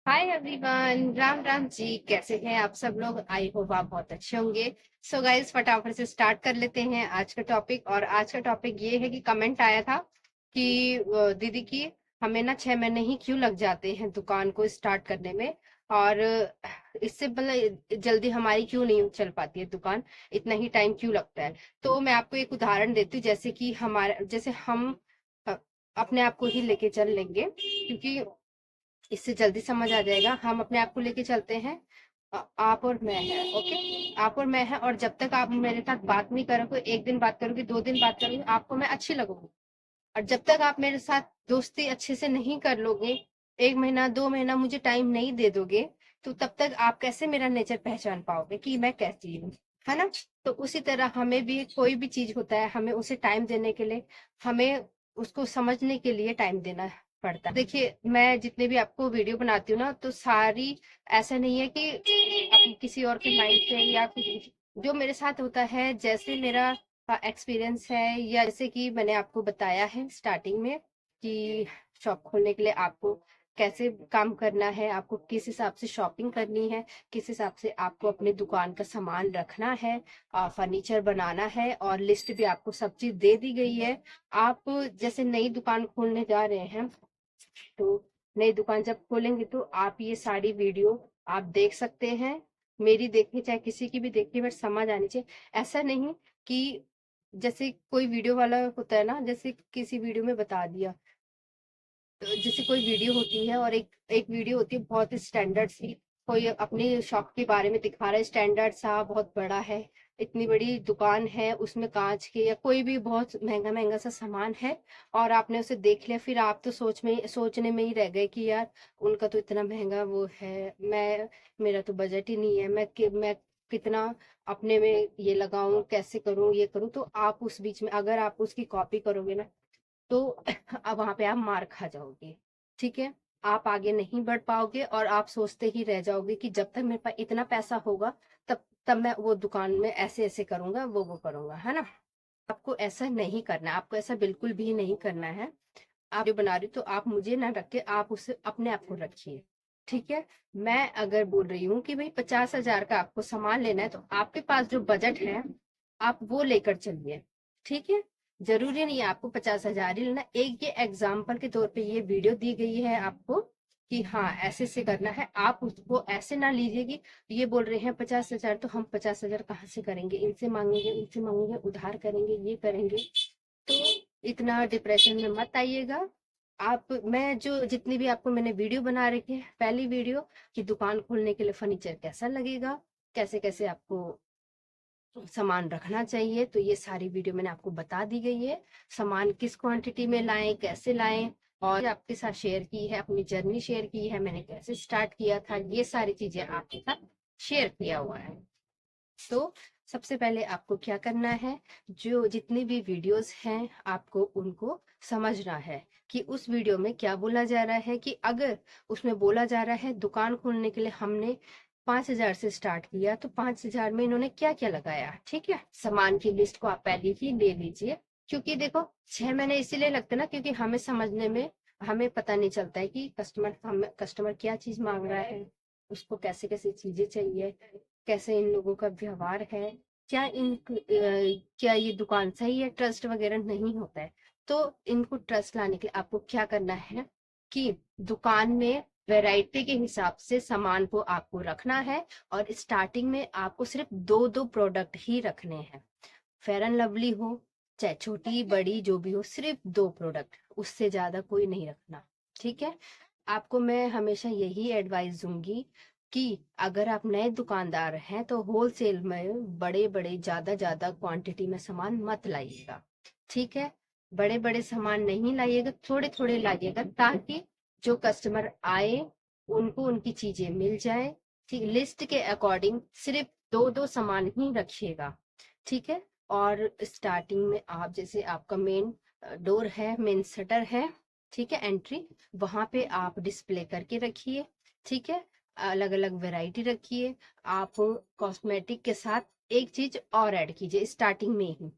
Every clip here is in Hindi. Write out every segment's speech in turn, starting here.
Hi everyone, Ram Ram ji. कैसे हैं आप सब लोग? आई होप आप बहुत अच्छे होंगे। सो गाइस, फटाफट से स्टार्ट कर लेते हैं आज का टॉपिक। और आज का टॉपिक ये है कि कमेंट आया था कि दीदी की हमें ना 6 महीने ही क्यों लग जाते हैं दुकान को स्टार्ट करने में। और इससे मतलब जल्दी हमारी क्यों नहीं चल पाती है दुकान, इतना ही टाइम क्यों लगता है। तो मैं आपको एक उदाहरण देती हूँ, जैसे कि हमारे जैसे हम अ, अपने आप को ही लेके चल लेंगे, क्योंकि इससे जल्दी समझ आ जाएगा। हम अपने आप को लेके चलते हैं। आप और मैं है, ओके। आप और मैं है, और जब तक आप मेरे साथ बात नहीं करोगे, एक दिन बात करोगे, 2 दिन बात करोगे, आपको मैं अच्छी लगूंगी। और जब तक आप मेरे साथ दोस्ती अच्छे से नहीं कर लोगे, 1 महीना 2 महीना मुझे टाइम नहीं दे दोगे, तो तब तक आप कैसे मेरा नेचर पहचान पाओगे कि मैं कैसी हूँ, है ना? तो उसी तरह हमें भी कोई भी चीज होता है, हमें उसे टाइम देने के लिए, हमें उसको समझने के लिए टाइम देना पड़ता है। देखिए, मैं जितने भी आपको वीडियो बनाती हूँ ना, तो सारी ऐसा नहीं है कि आप किसी और के माइंड से या कुछ, जो मेरे साथ होता है, जैसे मेरा एक्सपीरियंस है, या जैसे कि मैंने आपको बताया है स्टार्टिंग में कि शॉप खोलने के लिए आपको कैसे काम करना है, आपको किस हिसाब से शॉपिंग करनी है, किस हिसाब से आपको अपनी दुकान का सामान रखना है, फर्नीचर बनाना है, और लिस्ट भी आपको सब चीज दे दी गई है। आप जैसे नई दुकान खोलने जा रहे हैं, तो नई दुकान जब खोलेंगे तो आप ये सारी वीडियो आप देख सकते हैं। मेरी देखिए चाहे किसी की भी देखिए, बट समझ आनी चाहिए। ऐसा नहीं कि जैसे कोई वीडियो वाला होता है ना, जैसे किसी वीडियो में बता दिया, तो जैसे कोई वीडियो होती है और एक एक वीडियो होती है बहुत स्टैंडर्ड सी, कोई अपनी शॉप के बारे में दिखा रहा है, स्टैंडर्ड सा बहुत बड़ा है, इतनी बड़ी दुकान है, उसमें कांच के या कोई भी बहुत महंगा महंगा सा सामान है, और आपने उसे देख लिया, फिर आप तो सोचने में ही रह गए कि यार उनका तो इतना महंगा वो है, मेरा तो बजट ही नहीं है, मैं कितना अपने में ये लगाऊं, कैसे करूं, ये करूं। तो आप उस बीच में अगर आप उसकी कॉपी करोगे ना, तो अब वहां पे आप मार खा जाओगे। ठीक है, आप आगे नहीं बढ़ पाओगे, और आप सोचते ही रह जाओगे कि जब तक मेरे पास इतना पैसा होगा, तब तब मैं वो दुकान में ऐसे ऐसे करूंगा, वो करूंगा, है ना? आपको ऐसा नहीं करना है, आपको ऐसा बिल्कुल भी नहीं करना है। आप जो बना रही हो, तो आप मुझे ना रख के आप उसे अपने आप को रखिए। ठीक है, मैं अगर बोल रही हूँ कि भाई 50,000 का आपको सामान लेना है, तो आपके पास जो बजट है आप वो लेकर चलिए। ठीक है, जरूरी नहीं है आपको 50,000 ही लेना। एक ये एग्जाम्पल के तौर पे ये वीडियो दी गई है आपको कि हाँ ऐसे से करना है। आप उसको ऐसे ना लीजिए कि ये बोल रहे हैं 50,000, तो हम 50,000 कहाँ से करेंगे, इनसे मांगेंगे, उनसे मांगेंगे, उधार करेंगे, ये करेंगे। तो इतना डिप्रेशन में मत आइएगा। आप मैं जो जितनी भी आपको मैंने वीडियो बना रखी है, पहली वीडियो कि दुकान खोलने के लिए फर्नीचर कैसा लगेगा, कैसे कैसे आपको सामान रखना चाहिए, तो ये सारी वीडियो मैंने आपको बता दी गई है। सामान किस क्वांटिटी में लाएं, कैसे लाएं, और आपके साथ शेयर की है, अपनी जर्नी शेयर की है, मैंने कैसे स्टार्ट किया था, ये सारी चीजें आपके साथ शेयर किया हुआ है। तो सबसे पहले आपको क्या करना है, जो जितनी भी वीडियोस हैं आपको उनको समझना है कि उस वीडियो में क्या बोला जा रहा है। कि अगर उसमें बोला जा रहा है दुकान खोलने के लिए हमने 5,000 से स्टार्ट किया, तो 5,000 में इन्होंने क्या क्या लगाया। ठीक है, सामान की लिस्ट को आप पहले ही ले लीजिए। क्योंकि देखो, 6 महीने इसीलिए लगते ना, क्योंकि हमें समझने में हमें पता नहीं चलता है कि कस्टमर क्या चीज मांग रहा है, उसको कैसे कैसे चीजें चाहिए, कैसे इन लोगों का व्यवहार है, क्या ये दुकान सही है, ट्रस्ट वगैरह नहीं होता है। तो इनको ट्रस्ट लाने के लिए आपको क्या करना है कि दुकान में वैरायटी के हिसाब से सामान को आपको रखना है। और स्टार्टिंग में आपको सिर्फ दो दो प्रोडक्ट ही रखने हैं। फेयर एंड लवली हो, चाहे छोटी बड़ी जो भी हो, सिर्फ 2 प्रोडक्ट, उससे ज्यादा कोई नहीं रखना। ठीक है, आपको मैं हमेशा यही एडवाइस दूंगी कि अगर आप नए दुकानदार हैं, तो होलसेल में बड़े बड़े ज्यादा ज्यादा क्वांटिटी में सामान मत लाइएगा। ठीक है, बड़े बड़े सामान नहीं लाइएगा, थोड़े थोड़े लाइएगा, ताकि जो कस्टमर आए उनको उनकी चीजें मिल जाए। ठीक, लिस्ट के अकॉर्डिंग सिर्फ दो दो सामान ही रखिएगा। ठीक है, और स्टार्टिंग में आप जैसे आपका मेन डोर है, मेन शटर है, ठीक है, एंट्री, वहां पे आप डिस्प्ले करके रखिए। ठीक है, अलग अलग वैरायटी रखिए। आप कॉस्मेटिक के साथ एक चीज और ऐड कीजिए स्टार्टिंग में ही,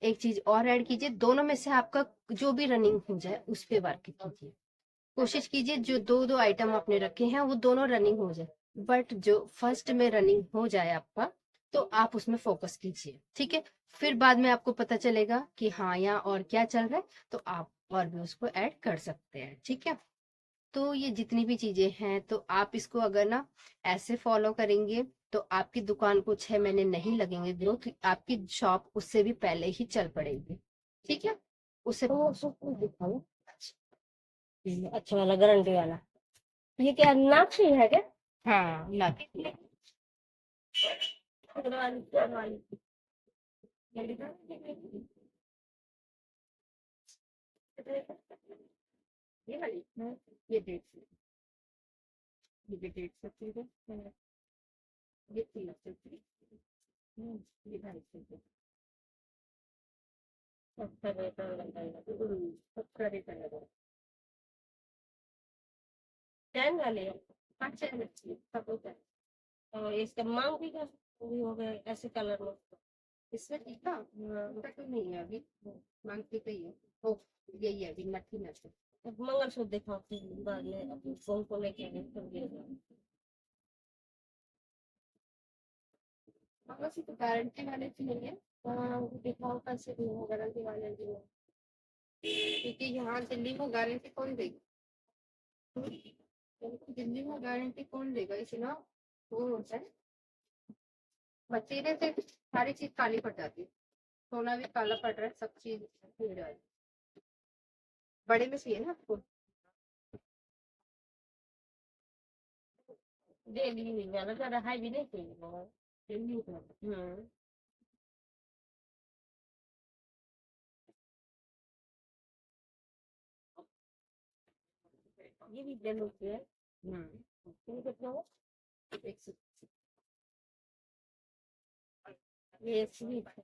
एक चीज और ऐड कीजिए, दोनों में से आपका जो भी रनिंग हो जाए उस पे वर्क कीजिए। कोशिश कीजिए जो दो दो आइटम आपने रखे हैं वो दोनों रनिंग हो जाए, बट जो फर्स्ट में रनिंग हो जाए आपका तो आप उसमें फोकस कीजिए, ठीक है। फिर बाद में आपको पता चलेगा कि हाँ यहाँ और क्या चल रहा है, तो आप और भी उसको ऐड कर सकते हैं, ठीक है। तो ये जितनी भी चीजें हैं तो आप इसको अगर ना ऐसे फॉलो करेंगे तो आपकी दुकान को 6 महीने नहीं लगेंगे ग्रोथ, आपकी शॉप उससे भी पहले ही चल पड़ेगी, ठीक है। उससे तो सब दिखाओ। अच्छा वाला, गारंटी वाला। ये क्या नाक है क्या? हाँ ना, ये वाली ये डेट से, ये भी डेट से थी, ये 3 से 3, ये 2.5 से 3, सबका रेट अलग अलग, सबका रेट अलग अलग। चैन वाले है। हाँ चैन अच्छी है, सब होता है। और इसका मांग भी का वो भी हो गए ऐसे कलर में। इसमें टीका उनका तो नहीं है अभी, मांगती तो ही है। ओ यही है अभी नथी नथ। अब मंगलसूत्र दिखाओ फिर बाद में अपनी फोन को लेके आए फिर ये। मगर तो गारंटी वाले की नहीं है। हाँ वो दिखाओ कैसे भी हो, गारंटी वाले भी हो। क्योंकि यहाँ दिल्ली में गारंटी कौन देगा, दिल्ली में गारंटी कौन देगा, इसलिए वो होता है बचीने से सारी चीज काली पड़ जाती है, सोना भी काला पड़ रहा है, सब चीज हो जा रही है। बड़े में चाहिए ना आपको, डेली नहीं वाला ज्यादा हाई भी नहीं चाहिए वो। दिल्ली में। ये भी डेली की है। हम्म, ये कितना हो? एक से ये स्वीट है।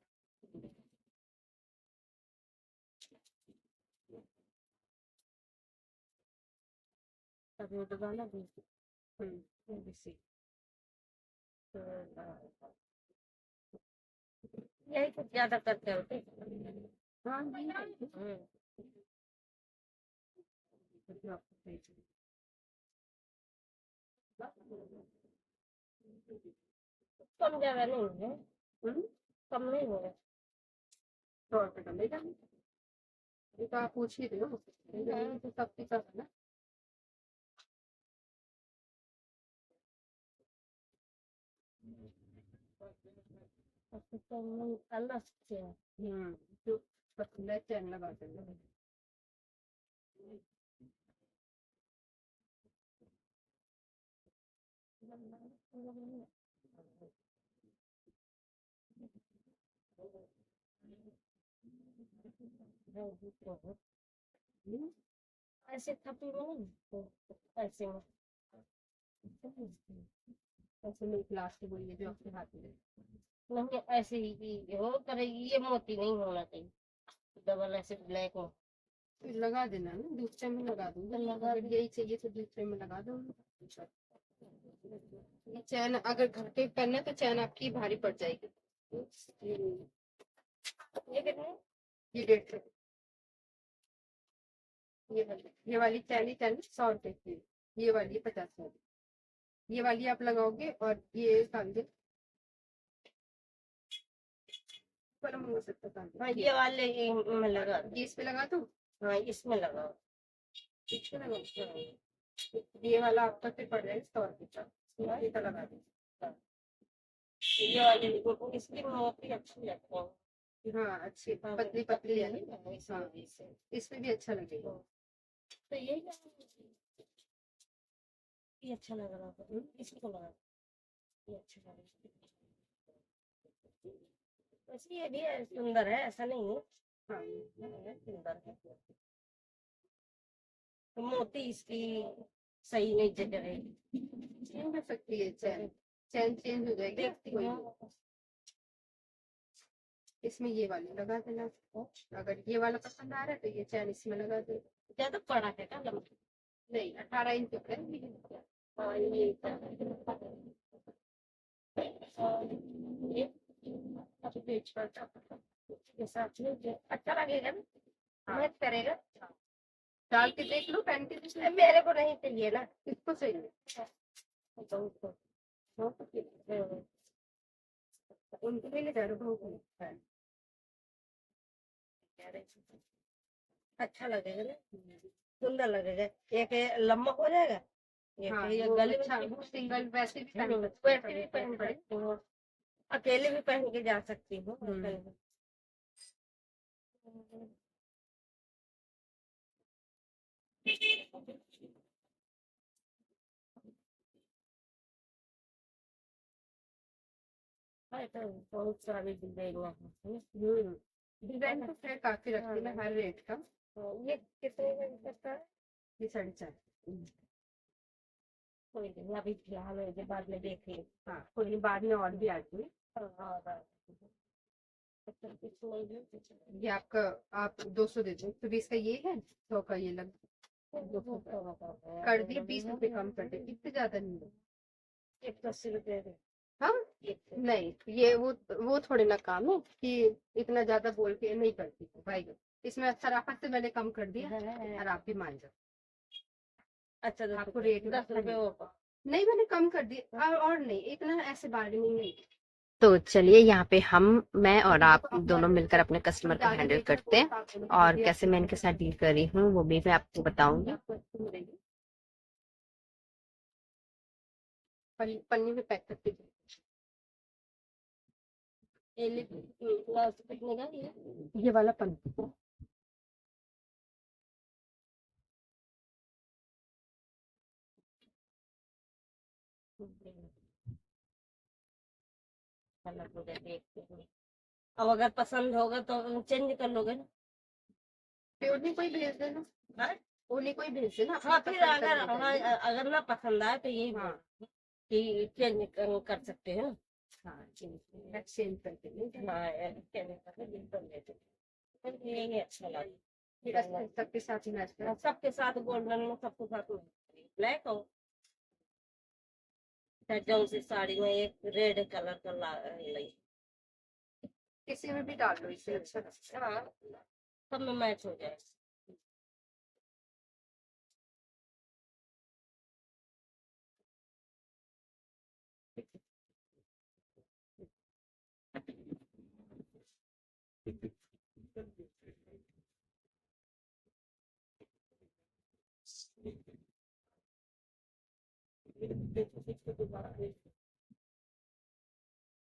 तब ये वाला भी। ये भी सही। तो, यही कुछ ज्यादा करते होते। हाँ ये है, जो आपको सही चले। कम ज्यादा नहीं है। हम्म, कम नहीं होगा। 100 रुपये का ले जाना, ये तो आप पूछ ही रहे हो, तो सबके साथ है ना। तो अलग से है। जो पसंद है चैन लगा देना। हम्म, ऐसे थपी में नहीं तो ऐसे में। ऐसे में प्लास्टिक हुई है जो आपके हाथ में है। नहीं ऐसे ही हो करेगी, ये मोती नहीं होना चाहिए। डबल ऐसे ब्लैक हो। तो लगा देना ना, दूसरे में लगा दूंगा, तो लगा अगर यही चाहिए तो दूसरे में लगा दो। ये चैन अगर घर पे पहनना है तो चैन आपकी भारी पड़ जाएगी। ये कितने? ये 150, ये वाली चैन ही चैन 100 रुपए की, ये वाली 50 वाली, ये वाली आप लगाओगे और ये कांदे वाला मंगा सकते हो कांदे। हाँ ये वाले में लगा दो। ये इस पे लगा दो, हाँ इसमें लगाओ। इस पे लगाओ, ये वाला आपका फिर पड़ जाएगा 100 रुपए का, ये तो लगा दो। ये वाले इसकी मोती अच्छी लगती है। हाँ अच्छी पतली पतली है ना, हाँ इसमें भी अच्छा लगेगा। तो यही ये अच्छा लग रहा था, इसको लगा। ये अच्छा लग रहा है। वैसे ये भी सुंदर है, ऐसा नहीं है। हाँ सुंदर है। तो मोती इसकी सही नहीं जग रही। चेंज हो सकती है चैन, चैन चेंज हो जाएगी देखती कोई हूँ। नहीं। इसमें ये वाली लगा देना, अगर ये वाला पसंद आ रहा है तो ये चैन इसमें लगा दो। ज्यादा बड़ा है क्या लंबा? नहीं 18 इंच का है। हाँ ये ये अब बेच कर, के साथ में अच्छा लगेगा ना। हाँ मैच करेगा। डाल के देख लो, पहन के देख लो। मेरे को नहीं चाहिए ना। किसको चाहिए? तो उसको उनके लिए ले जा रहे हो? अच्छा लगेगा ना, सुंदर लगेगा। एक ये लंबा हो जाएगा, हाँ, ये वो गले अच्छा, में वो सिंगल वैसे भी पहन वैसे भी पहन सकती हूँ, अकेले भी पहन के जा सकती हूँ। तो बहुत सारा भी डिजाइन है। डिजाइन तो खैर काफी रखती है हर रेट का। ये कितने का करता है? ये 4.5। कोई नहीं, अभी फिलहाल है, बाद में देखेंगे। हाँ, कोई नहीं, बाद में और भी आती है। ये आपका, आप 200 दे दो, तो 20 का ये है, 100 का ये लग, 200 कर दिए, 20 रुपए कम कर दिए, इतने ज्यादा नहीं है। 180 रुपए। हाँ, नहीं, ये वो थोड़े ना काम है कि इतना ज्यादा बोल के नहीं करती हूँ भाई। इसमें शराफत से मैंने कम कर दिया और आप भी मान जाओ। अच्छा, आपको रेट 10 रुपए नहीं, मैंने कम कर दिया, और नहीं, इतना ऐसे बार्गेनिंग नहीं। तो चलिए, यहाँ पे मैं और आप दोनों मिलकर अपने कस्टमर को हैंडल करते हैं, और कैसे मैं इनके साथ डील कर रही हूँ वो भी मैं आपको बताऊंगी। पन्नी में पैक करके कितने का ये वाला पन्नी। अब अगर पसंद होगा तो चेंज कर लोगे ना? उन्हीं को ही भेज देना। हाँ? उन्हीं को ही भेज देना। हाँ, फिर अगर ना पसंद आए तो यही हाँ, कि चेंज कर सकते हैं। हाँ, एक्सचेंज करके हाँ, चेंज करके बिल्कुल लेते हैं। यही अच्छा लगा। सबके साथ मैच कर। सबके साथ गोल्डन में, सबके साथ ब्लैक हो, जौन सी साड़ी में एक रेड कलर का लाई, किसी में भी डाल लो, इससे अच्छा लगता है। हाँ, सब में मैच हो जाए।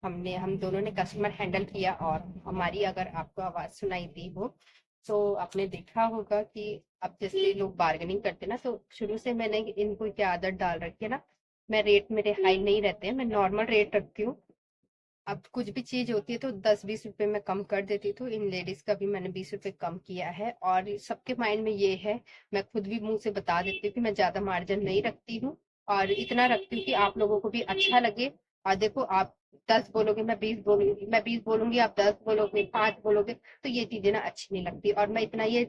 हम दोनों ने कस्टमर हैंडल किया, और हमारी अगर आपको आवाज सुनाई दी हो तो आपने देखा होगा कि अब जैसे लोग बार्गेनिंग करते ना, तो शुरू से मैंने इनको क्या आदत डाल रखी है ना, मैं रेट मेरे हाई नहीं रहते हैं, मैं नॉर्मल रेट रखती हूँ। अब कुछ भी चीज होती है तो 10-20 रुपए में कम कर देती थी। इन लेडीज का भी मैंने 20 रुपए कम किया है, और सबके माइंड में ये है, मैं खुद भी मुंह से बता देती हूँ कि मैं ज्यादा मार्जिन नहीं रखती हूँ, और इतना रखती हूँ कि आप लोगों को भी अच्छा लगे। और देखो, आप 10 बोलोगे, मैं 20 बोलूंगी, मैं 20 बोलूंगी, आप 10 बोलोगे, 5 बोलोगे, तो ये चीजें ना अच्छी नहीं लगती, और मैं इतना ये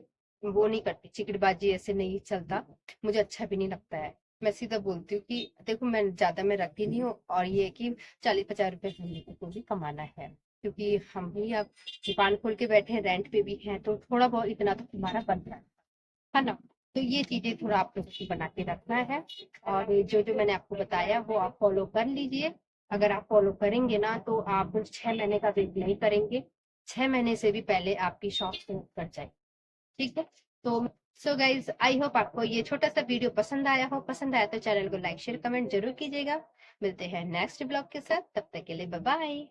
वो नहीं करती, चिकटबाजी ऐसे नहीं चलता, मुझे अच्छा भी नहीं लगता है। मैं सीधा बोलती हूँ कि देखो, मैं ज्यादा मैं रखती नहीं हूँ, और ये कि 40-50 रुपए हम लोगों को भी कमाना है, क्योंकि हम भी अब दुकान खोल के बैठे हैं, रेंट पे भी हैं, तो थोड़ा बहुत इतना तो हमारा बनता है ना। तो ये चीजें थोड़ा आप लोगों को बना के रखना है, और जो जो मैंने आपको बताया वो आप फॉलो कर लीजिए। अगर आप फॉलो करेंगे ना, तो आप 6 महीने का वेट नहीं करेंगे, 6 महीने से भी पहले आपकी शॉप कर जाए। ठीक है। तो सो गाइज, आई होप आपको ये छोटा सा वीडियो पसंद आया हो। पसंद आया तो चैनल को लाइक शेयर कमेंट जरूर कीजिएगा। मिलते हैं नेक्स्ट ब्लॉग के साथ, तब तक के लिए बाय बाय।